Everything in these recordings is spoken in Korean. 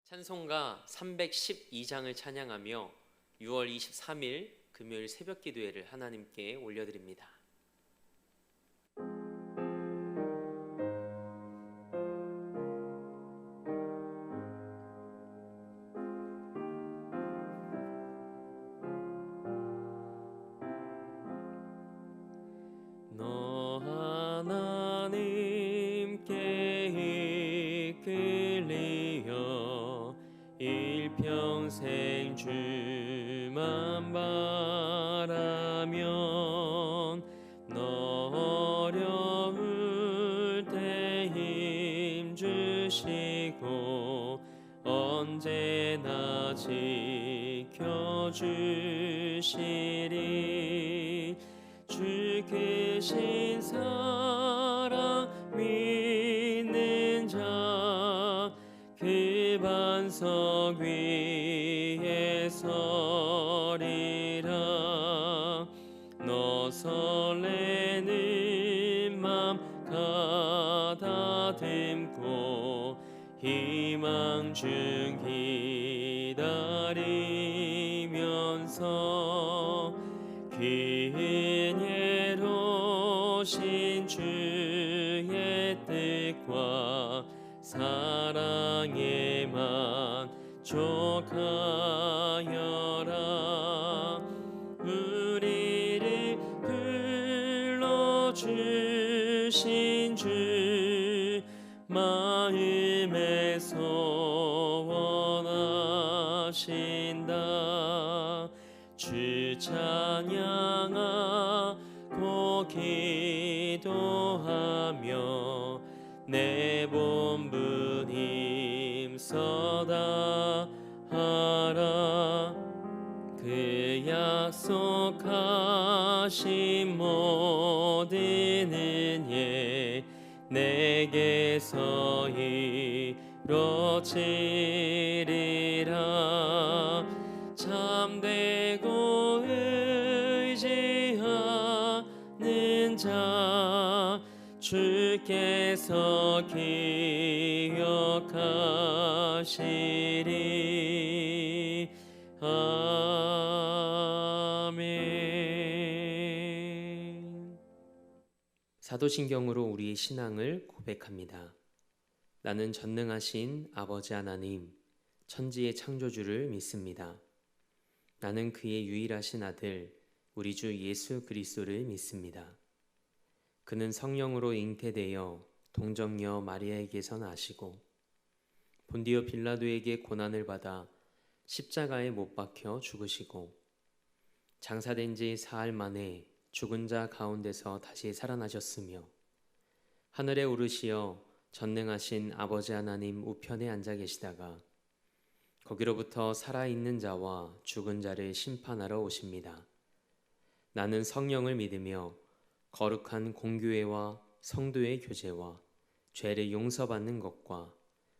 찬송가 312장을 찬양하며 6월 23일 금요일 새벽 기도회를 하나님께 올려드립니다. 너 하나님께 이끌리어 일평생 주만 바라면 너 어려울 때 힘 주시고 언제나 지켜주시리. 주 크신 사랑 믿는 자 그 반석 위에 서리라. 너 설레는 맘 가다듬고 희망 중 기다리면서 은혜로신 주의 뜻과 사랑에 만족하여라. 우리를 불러주신 주 마음에서 원하신다. 주 찬양하고 기도하며 내 본분 힘써다 하라. 그 약속하신 모든 은혜 내게서 이루어지리라. 참되고 의지하는 자 주께서 기억하시리. 아멘. 사도신경으로 우리의 신앙을 고백합니다. 나는 전능하신 아버지 하나님, 천지의 창조주를 믿습니다. 나는 그의 유일하신 아들 우리 주 예수 그리스도를 믿습니다. 그는 성령으로 잉태되어 동정녀 마리아에게서 나시고 본디오 빌라도에게 고난을 받아 십자가에 못 박혀 죽으시고 장사된 지 사흘 만에 죽은 자 가운데서 다시 살아나셨으며 하늘에 오르시어 전능하신 아버지 하나님 우편에 앉아 계시다가 거기로부터 살아있는 자와 죽은 자를 심판하러 오십니다. 나는 성령을 믿으며 거룩한 공교회와 성도의 교제와 죄를 용서받는 것과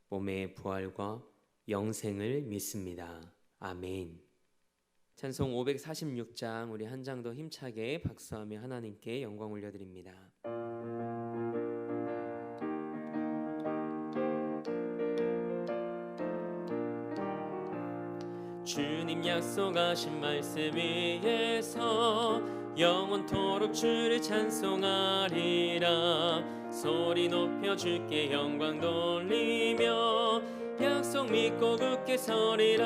몸의 부활과 영생을 믿습니다. 아멘. 찬송 546장 우리 한 장 더 힘차게 박수하며 하나님께 영광 올려드립니다. 주님 약속하신 말씀 위에서 영원토록 주를 찬송하리라. 소리 높여 주께 영광 돌리며 약속 믿고 굳게 서리라.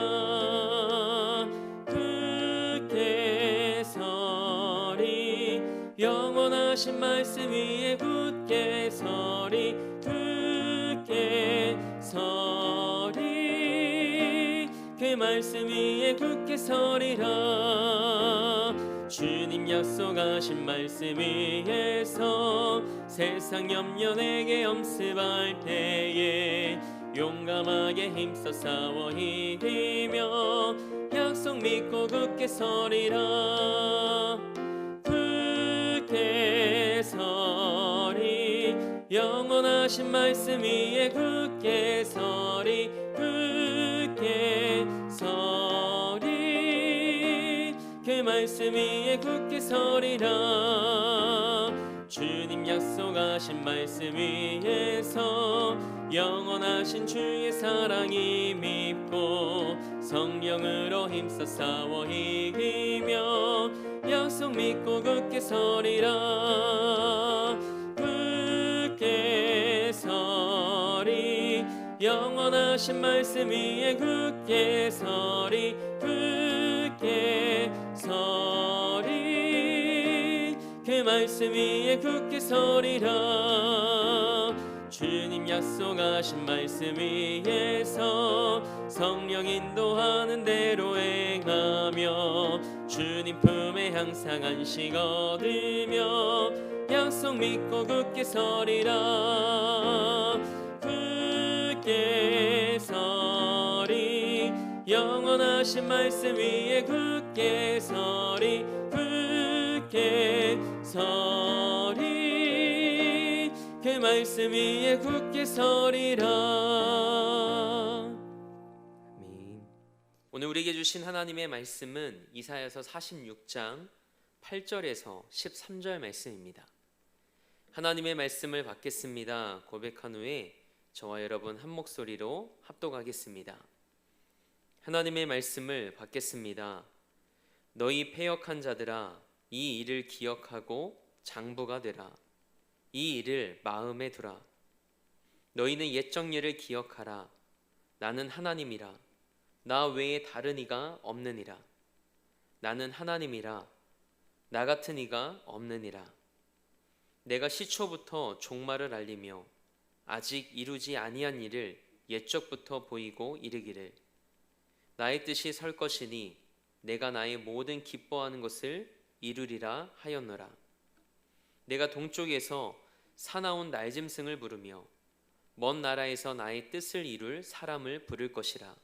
굳게 서리. 영원하신 말씀 위에 굳게 서리. 굳게 서리. 그 말씀 위에 굳게 서리라. 주님 약속하신 말씀 위에서 세상 염려 내게 엄습할 때에 용감하게 힘써 싸워 이기며 약속 믿고 굳게 서리라. 굳게 서리. 영원하신 말씀 위에 굳게 서리. 굳게 서리. 그 말씀 위에 굳게 서리라. 주님 약속하신 말씀 위에서 영원하신 주의 사랑이 믿고 성령으로 힘써 싸워 이기며 약속 믿고 굳게 서리라. 굳게 서리 영원하신 말씀 위에 굳게 서리. 굳게 서리 그 말씀 위에 굳게 서리라. 주님 약속하신 말씀 위에서 성령 인도하는 대로 행하며 주님 품에 항상 안식 얻으며 약속 믿고 굳게 서리라. 굳게 서리 영원하신 말씀 위에 굳게 서리. 굳게 서리 그 말씀 위에 굳게 서리라. 아멘. 오늘 우리에게 주신 하나님의 말씀은 이사야서 46장 8절에서 13절 말씀입니다. 하나님의 말씀을 받겠습니다 고백한 후에 저와 여러분 한 목소리로 합독하겠습니다. 하나님의 말씀을 받겠습니다. 너희 패역한 자들아, 이 일을 기억하고 장부가 되라. 이 일을 마음에 두라. 너희는 옛적 일을 기억하라. 나는 하나님이라. 나 외에 다른 이가 없느니라. 나는 하나님이라. 나 같은 이가 없느니라. 내가 시초부터 종말을 알리며 아직 이루지 아니한 일을 옛적부터 보이고 이르기를 나의 뜻이 설 것이니 내가 나의 모든 기뻐하는 것을 이루리라 하였노라. 내가 동쪽에서 사나운 날짐승을 부르며 먼 나라에서 나의 뜻을 이룰 사람을 부를 것이라.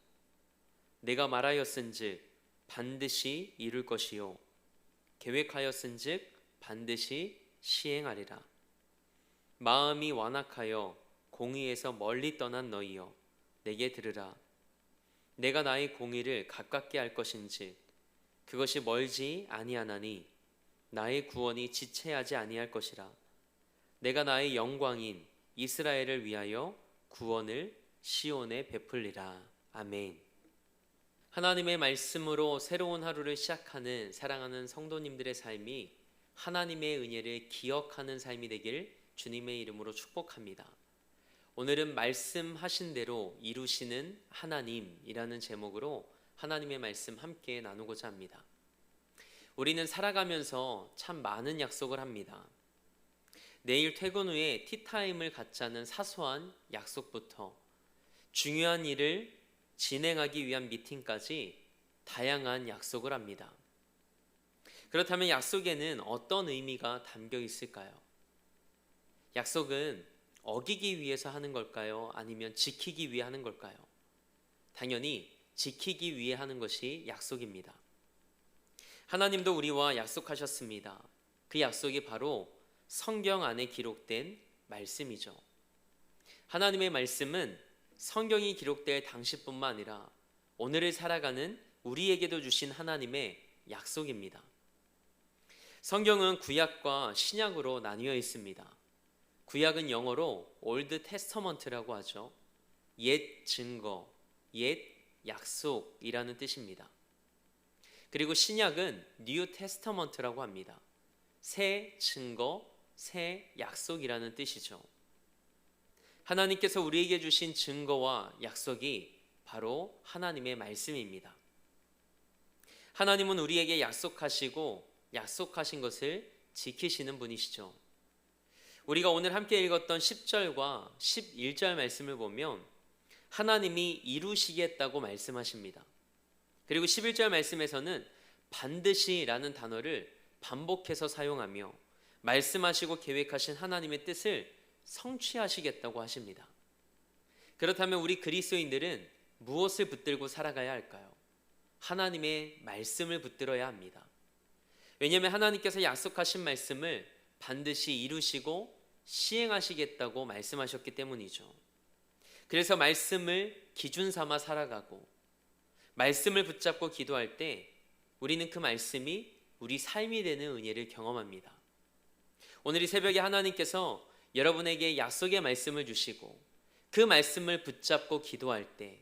내가 말하였은즉 반드시 이룰 것이요 계획하였은즉 반드시 시행하리라. 마음이 완악하여 공의에서 멀리 떠난 너희여, 내게 들으라. 내가 나의 공의를 가깝게 할 것인즉 그것이 멀지 아니하나니 나의 구원이 지체하지 아니할 것이라. 내가 나의 영광인 이스라엘을 위하여 구원을 시온에 베풀리라. 아멘. 하나님의 말씀으로 새로운 하루를 시작하는 사랑하는 성도님들의 삶이 하나님의 은혜를 기억하는 삶이 되길 주님의 이름으로 축복합니다. 오늘은 말씀하신 대로 이루시는 하나님이라는 제목으로 하나님의 말씀 함께 나누고자 합니다. 우리는 살아가면서 참 많은 약속을 합니다. 내일 퇴근 후에 티타임을 갖자는 사소한 약속부터 중요한 일을 진행하기 위한 미팅까지 다양한 약속을 합니다. 그렇다면 약속에는 어떤 의미가 담겨 있을까요? 약속은 어기기 위해서 하는 걸까요? 아니면 지키기 위해 하는 걸까요? 당연히 지키기 위해 하는 것이 약속입니다. 하나님도 우리와 약속하셨습니다. 그 약속이 바로 성경 안에 기록된 말씀이죠. 하나님의 말씀은 성경이 기록될 당시뿐만 아니라 오늘을 살아가는 우리에게도 주신 하나님의 약속입니다. 성경은 구약과 신약으로 나뉘어 있습니다. 구약은 영어로 올드 테스터먼트라고 하죠. 옛 증거, 옛 약속이라는 뜻입니다. 그리고 신약은 뉴 테스터먼트라고 합니다. 새 증거, 새 약속이라는 뜻이죠. 하나님께서 우리에게 주신 증거와 약속이 바로 하나님의 말씀입니다. 하나님은 우리에게 약속하시고 약속하신 것을 지키시는 분이시죠. 우리가 오늘 함께 읽었던 10절과 11절 말씀을 보면 하나님이 이루시겠다고 말씀하십니다. 그리고 11절 말씀에서는 반드시라는 단어를 반복해서 사용하며 말씀하시고 계획하신 하나님의 뜻을 성취하시겠다고 하십니다. 그렇다면 우리 그리스도인들은 무엇을 붙들고 살아가야 할까요? 하나님의 말씀을 붙들어야 합니다. 왜냐하면 하나님께서 약속하신 말씀을 반드시 이루시고 시행하시겠다고 말씀하셨기 때문이죠. 그래서 말씀을 기준 삼아 살아가고 말씀을 붙잡고 기도할 때 우리는 그 말씀이 우리 삶이 되는 은혜를 경험합니다. 오늘 이 새벽에 하나님께서 여러분에게 약속의 말씀을 주시고 그 말씀을 붙잡고 기도할 때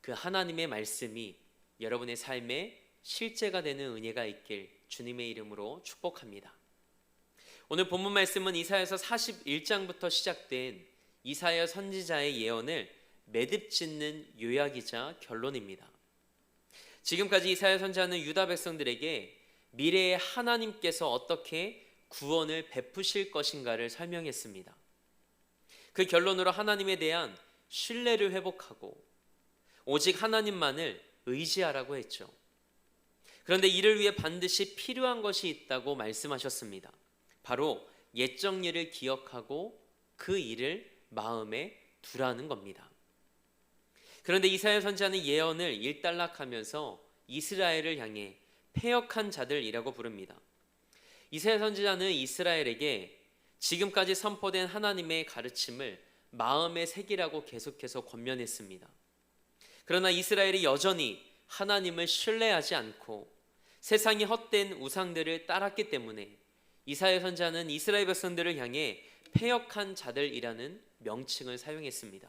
그 하나님의 말씀이 여러분의 삶에 실제가 되는 은혜가 있길 주님의 이름으로 축복합니다. 오늘 본문 말씀은 이사야서 41장부터 시작된 이사야 선지자의 예언을 매듭짓는 요약이자 결론입니다. 지금까지 이사야 선지자는 유다 백성들에게 미래에 하나님께서 어떻게 구원을 베푸실 것인가를 설명했습니다. 그 결론으로 하나님에 대한 신뢰를 회복하고 오직 하나님만을 의지하라고 했죠. 그런데 이를 위해 반드시 필요한 것이 있다고 말씀하셨습니다. 바로 옛적 일을 기억하고 그 일을 마음에 두라는 겁니다. 그런데 이사야 선지자는 예언을 일단락하면서 이스라엘을 향해 패역한 자들이라고 부릅니다. 이사야 선지자는 이스라엘에게 지금까지 선포된 하나님의 가르침을 마음에 새기라고 계속해서 권면했습니다. 그러나 이스라엘이 여전히 하나님을 신뢰하지 않고 세상의 헛된 우상들을 따랐기 때문에 이사야 선지자는 이스라엘 백성들을 향해 패역한 자들이라는 명칭을 사용했습니다.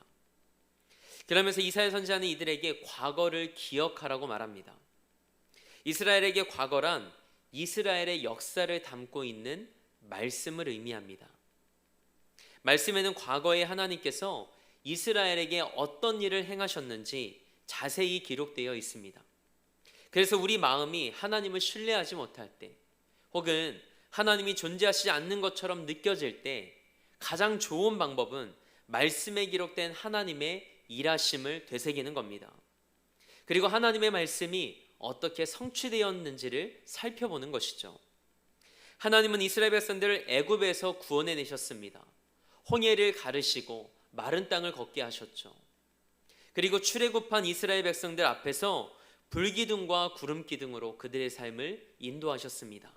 그러면서 이사야 선지자는 이들에게 과거를 기억하라고 말합니다. 이스라엘에게 과거란 이스라엘의 역사를 담고 있는 말씀을 의미합니다. 말씀에는 과거에 하나님께서 이스라엘에게 어떤 일을 행하셨는지 자세히 기록되어 있습니다. 그래서 우리 마음이 하나님을 신뢰하지 못할 때, 혹은 하나님이 존재하시지 않는 것처럼 느껴질 때 가장 좋은 방법은 말씀에 기록된 하나님의 일하심을 되새기는 겁니다. 그리고 하나님의 말씀이 어떻게 성취되었는지를 살펴보는 것이죠. 하나님은 이스라엘 백성들을 애굽에서 구원해 내셨습니다. 홍해를 가르시고 마른 땅을 걷게 하셨죠. 그리고 출애굽한 이스라엘 백성들 앞에서 불기둥과 구름기둥으로 그들의 삶을 인도하셨습니다.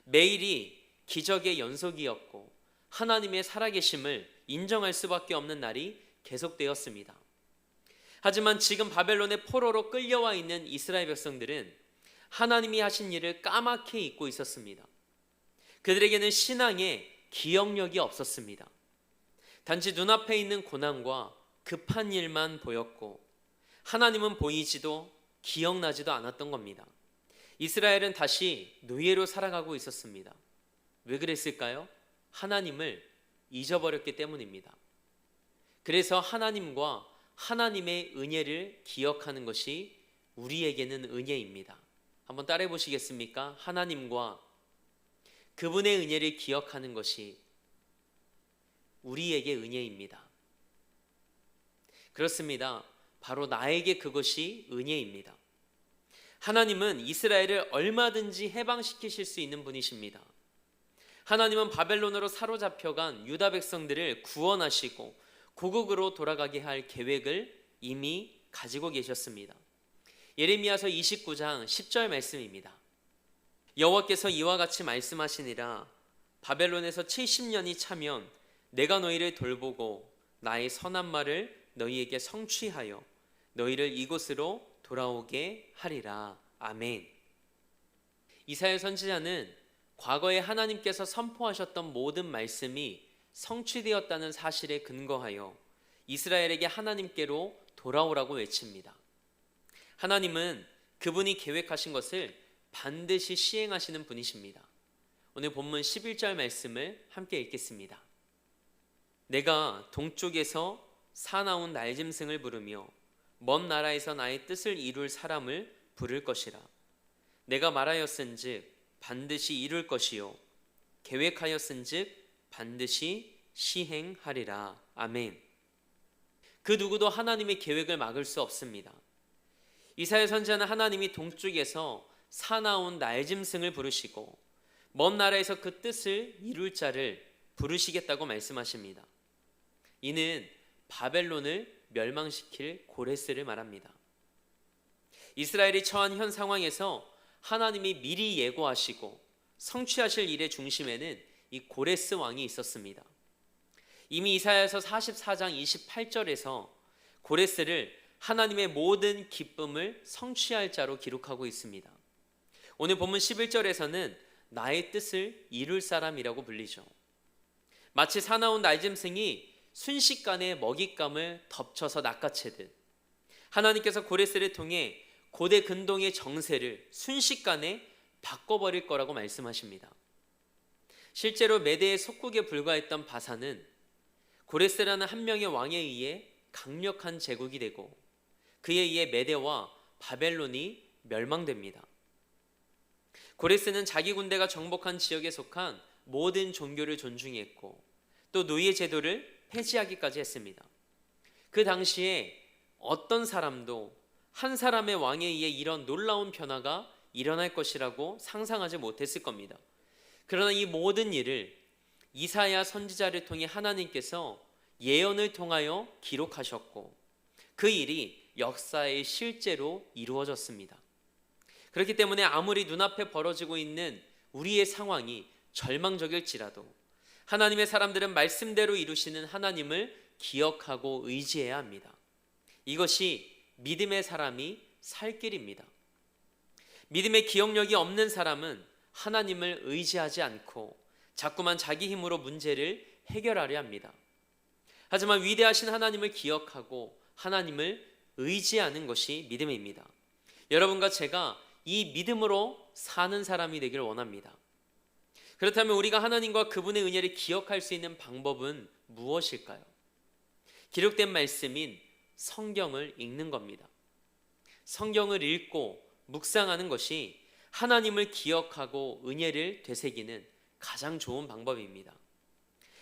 매일이 기적의 연속이었고 하나님의 살아계심을 인정할 수밖에 없는 날이 계속되었습니다. 하지만 지금 바벨론의 포로로 끌려와 있는 이스라엘 백성들은 하나님이 하신 일을 까맣게 잊고 있었습니다. 그들에게는 신앙의 기억력이 없었습니다. 단지 눈앞에 있는 고난과 급한 일만 보였고 하나님은 보이지도 기억나지도 않았던 겁니다. 이스라엘은 다시 노예로 살아가고 있었습니다. 왜 그랬을까요? 하나님을 잊어버렸기 때문입니다. 그래서 하나님과 하나님의 은혜를 기억하는 것이 우리에게는 은혜입니다. 한번 따라해 보시겠습니까? 하나님과 그분의 은혜를 기억하는 것이 우리에게 은혜입니다. 그렇습니다. 바로 나에게 그것이 은혜입니다. 하나님은 이스라엘을 얼마든지 해방시키실 수 있는 분이십니다. 하나님은 바벨론으로 사로잡혀간 유다 백성들을 구원하시고 고국으로 돌아가게 할 계획을 이미 가지고 계셨습니다. 예레미야서 29장 10절 말씀입니다. 여호와께서 이와 같이 말씀하시니라. 바벨론에서 70년이 차면 내가 너희를 돌보고 나의 선한 말을 너희에게 성취하여 너희를 이곳으로 돌아오게 하리라. 아멘. 이사야 선지자는 과거에 하나님께서 선포하셨던 모든 말씀이 성취되었다는 사실에 근거하여 이스라엘에게 하나님께로 돌아오라고 외칩니다. 하나님은 그분이 계획하신 것을 반드시 시행하시는 분이십니다. 오늘 본문 11절 말씀을 함께 읽겠습니다. 내가 동쪽에서 사나운 날짐승을 부르며 먼 나라에서 나의 뜻을 이룰 사람을 부를 것이라. 내가 말하였은즉 반드시 이룰 것이요 계획하였은즉 반드시 시행하리라. 아멘. 그 누구도 하나님의 계획을 막을 수 없습니다. 이사야 선지자는 하나님이 동쪽에서 사나운 날짐승을 부르시고 먼 나라에서 그 뜻을 이룰 자를 부르시겠다고 말씀하십니다. 이는 바벨론을 멸망시킬 고레스를 말합니다. 이스라엘이 처한 현 상황에서 하나님이 미리 예고하시고 성취하실 일의 중심에는 이 고레스 왕이 있었습니다. 이미 이사야서 44장 28절에서 고레스를 하나님의 모든 기쁨을 성취할 자로 기록하고 있습니다. 오늘 본문 11절에서는 나의 뜻을 이룰 사람이라고 불리죠. 마치 사나운 날짐승이 순식간에 먹잇감을 덮쳐서 낚아채듯 하나님께서 고레스를 통해 고대 근동의 정세를 순식간에 바꿔버릴 거라고 말씀하십니다. 실제로 메대의 속국에 불과했던 바산은 고레스라는 한 명의 왕에 의해 강력한 제국이 되고 그에 의해 메대와 바벨론이 멸망됩니다. 고레스는 자기 군대가 정복한 지역에 속한 모든 종교를 존중했고 또 노예 제도를 폐지하기까지 했습니다. 그 당시에 어떤 사람도 한 사람의 왕에 의해 이런 놀라운 변화가 일어날 것이라고 상상하지 못했을 겁니다. 그러나 이 모든 일을 이사야 선지자를 통해 하나님께서 예언을 통하여 기록하셨고 그 일이 역사에 실제로 이루어졌습니다. 그렇기 때문에 아무리 눈앞에 벌어지고 있는 우리의 상황이 절망적일지라도 하나님의 사람들은 말씀대로 이루시는 하나님을 기억하고 의지해야 합니다. 이것이 믿음의 사람이 살 길입니다. 믿음의 기억력이 없는 사람은 하나님을 의지하지 않고 자꾸만 자기 힘으로 문제를 해결하려 합니다. 하지만 위대하신 하나님을 기억하고 하나님을 의지하는 것이 믿음입니다. 여러분과 제가 이 믿음으로 사는 사람이 되길 원합니다. 그렇다면 우리가 하나님과 그분의 은혜를 기억할 수 있는 방법은 무엇일까요? 기록된 말씀인 성경을 읽는 겁니다. 성경을 읽고 묵상하는 것이 하나님을 기억하고 은혜를 되새기는 가장 좋은 방법입니다.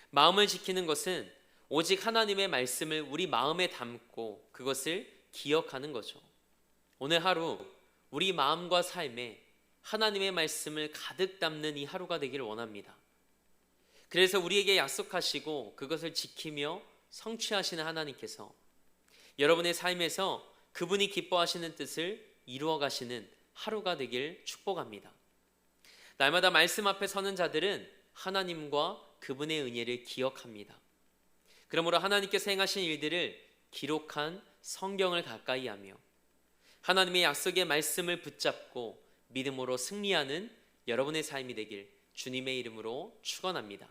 마음을 지키는 것은 오직 하나님의 말씀을 우리 마음에 담고 그것을 기억하는 거죠. 오늘 하루 우리 마음과 삶에 하나님의 말씀을 가득 담는 이 하루가 되기를 원합니다. 그래서 우리에게 약속하시고 그것을 지키며 성취하시는 하나님께서 여러분의 삶에서 그분이 기뻐하시는 뜻을 이루어 가시는 하루가 되길 축복합니다. 날마다 말씀 앞에 서는 자들은 하나님과 그분의 은혜를 기억합니다. 그러므로 하나님께서 행하신 일들을 기록한 성경을 가까이 하며 하나님의 약속의 말씀을 붙잡고 믿음으로 승리하는 여러분의 삶이 되길 주님의 이름으로 축원합니다.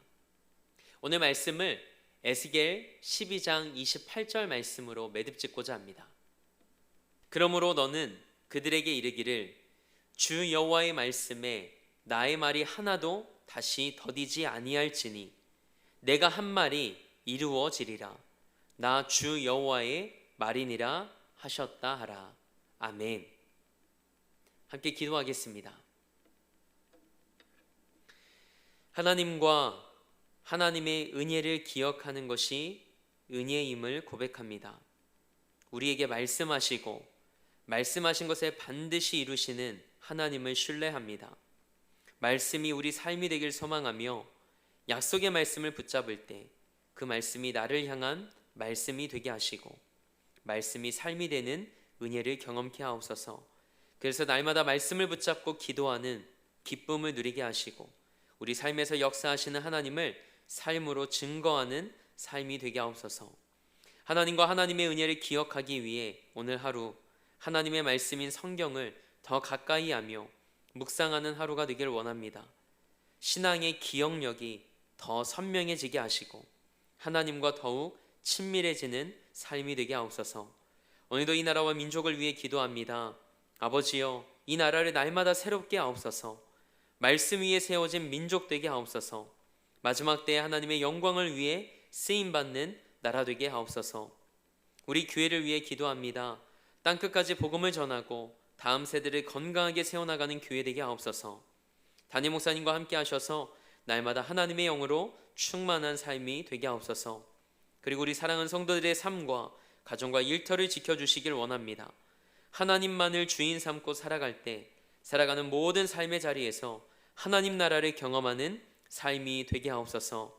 오늘 말씀을 에스겔 12장 28절 말씀으로 매듭짓고자 합니다. 그러므로 너는 그들에게 이르기를 주 여호와의 말씀에 나의 말이 하나도 다시 더디지 아니할지니 내가 한 말이 이루어지리라. 나 주 여호와의 말이니라 하셨다 하라. 아멘. 함께 기도하겠습니다. 하나님과 하나님의 은혜를 기억하는 것이 은혜임을 고백합니다. 우리에게 말씀하시고 말씀하신 것을 반드시 이루시는 하나님을 신뢰합니다. 말씀이 우리 삶이 되길 소망하며 약속의 말씀을 붙잡을 때 그 말씀이 나를 향한 말씀이 되게 하시고 말씀이 삶이 되는 은혜를 경험케 하옵소서. 그래서 날마다 말씀을 붙잡고 기도하는 기쁨을 누리게 하시고 우리 삶에서 역사하시는 하나님을 삶으로 증거하는 삶이 되게 하옵소서. 하나님과 하나님의 은혜를 기억하기 위해 오늘 하루 하나님의 말씀인 성경을 더 가까이 하며 묵상하는 하루가 되길 원합니다. 신앙의 기억력이 더 선명해지게 하시고 하나님과 더욱 친밀해지는 삶이 되게 하옵소서. 오늘도 이 나라와 민족을 위해 기도합니다. 아버지여, 이 나라를 날마다 새롭게 하옵소서. 말씀 위에 세워진 민족 되게 하옵소서. 마지막 때에 하나님의 영광을 위해 쓰임받는 나라 되게 하옵소서. 우리 교회를 위해 기도합니다. 땅끝까지 복음을 전하고 다음 세대를 건강하게 세워나가는 교회 되게 하옵소서. 담임 목사님과 함께 하셔서 날마다 하나님의 영으로 충만한 삶이 되게 하옵소서. 그리고 우리 사랑하는 성도들의 삶과 가정과 일터를 지켜주시길 원합니다. 하나님만을 주인 삼고 살아갈 때 살아가는 모든 삶의 자리에서 하나님 나라를 경험하는 삶이 되게 하옵소서.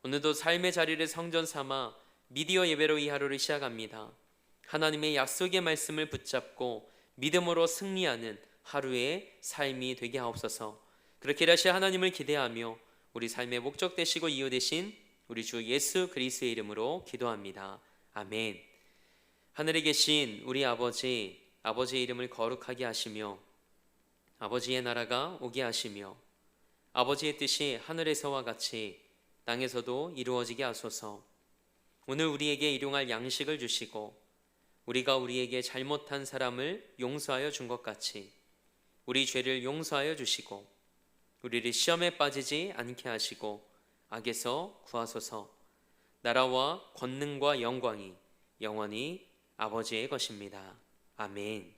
오늘도 삶의 자리를 성전 삼아 미디어 예배로 이 하루를 시작합니다. 하나님의 약속의 말씀을 붙잡고 믿음으로 승리하는 하루의 삶이 되게 하옵소서. 그렇게 일하실 하나님을 기대하며 우리 삶의 목적 되시고 이유 되신 우리 주 예수 그리스도의 이름으로 기도합니다. 아멘. 하늘에 계신 우리 아버지, 아버지의 이름을 거룩하게 하시며 아버지의 나라가 오게 하시며 아버지의 뜻이 하늘에서와 같이 땅에서도 이루어지게 하소서. 오늘 우리에게 일용할 양식을 주시고 우리가 우리에게 잘못한 사람을 용서하여 준 것 같이 우리 죄를 용서하여 주시고 우리를 시험에 빠지지 않게 하시고 악에서 구하소서. 나라와 권능과 영광이 영원히 아버지의 것입니다. 아멘.